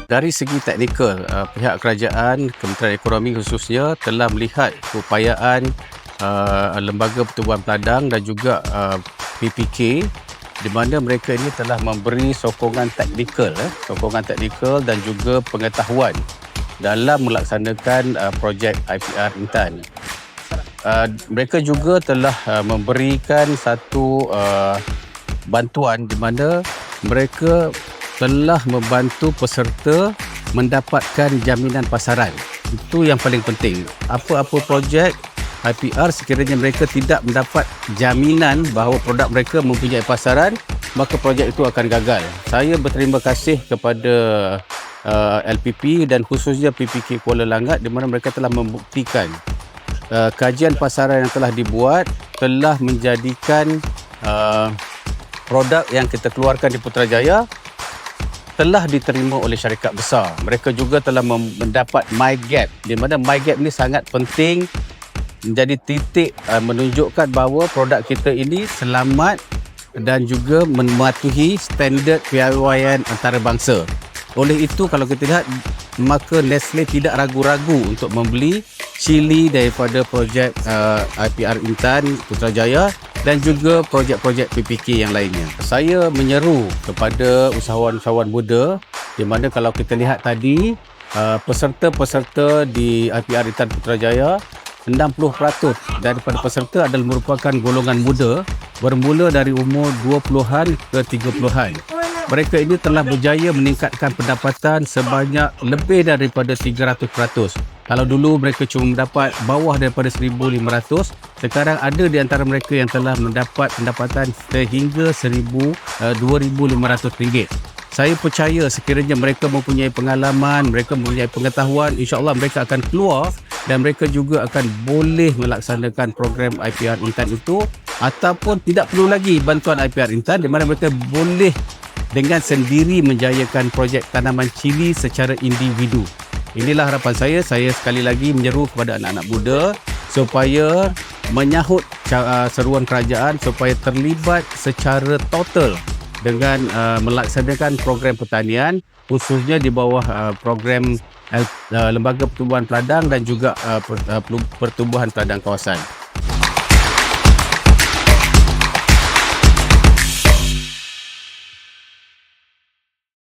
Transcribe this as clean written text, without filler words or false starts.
Dari segi teknikal, pihak kerajaan, Kementerian Ekonomi khususnya telah melihat keupayaan Lembaga Pertubuhan Peladang dan juga PPK, di mana mereka ini telah memberi sokongan teknikal dan juga pengetahuan dalam melaksanakan projek IPR Intan. Mereka juga telah memberikan satu bantuan di mana mereka telah membantu peserta mendapatkan jaminan pasaran. Itu yang paling penting. Apa-apa projek IPR, sekiranya mereka tidak mendapat jaminan bahawa produk mereka mempunyai pasaran, maka projek itu akan gagal. Saya berterima kasih kepada LPP dan khususnya PPK Kuala Langat, di mana mereka telah membuktikan kajian pasaran yang telah dibuat telah menjadikan produk yang kita keluarkan di Putrajaya telah diterima oleh syarikat besar. Mereka juga telah mendapat MyGap, di mana MyGap ini sangat penting menjadi titik menunjukkan bahawa produk kita ini selamat dan juga mematuhi standard piawaian antarabangsa. Oleh itu, kalau kita lihat, maka Nestle tidak ragu-ragu untuk membeli chili daripada projek IPR Intan Putrajaya dan juga projek-projek PPK yang lainnya. Saya menyeru kepada usahawan-usahawan muda, di mana kalau kita lihat tadi, peserta-peserta di IPR Intan Putrajaya, 60% daripada peserta adalah merupakan golongan muda bermula dari umur 20-an ke 30-an. Mereka ini telah berjaya meningkatkan pendapatan sebanyak lebih daripada 300%. Kalau dulu mereka cuma mendapat bawah daripada 1,500, sekarang ada di antara mereka yang telah mendapat pendapatan sehingga RM2,500. Saya percaya sekiranya mereka mempunyai pengalaman, mereka mempunyai pengetahuan, insya-Allah mereka akan keluar dan mereka juga akan boleh melaksanakan program IPR Intan itu, ataupun tidak perlu lagi bantuan IPR Intan, di mana mereka boleh dengan sendiri menjayakan projek tanaman cili secara individu. Inilah harapan saya. Saya sekali lagi menyeru kepada anak-anak muda supaya menyahut seruan kerajaan supaya terlibat secara total dengan melaksanakan program pertanian, khususnya di bawah program Lembaga Pertubuhan Peladang dan juga Pertubuhan Peladang Kawasan.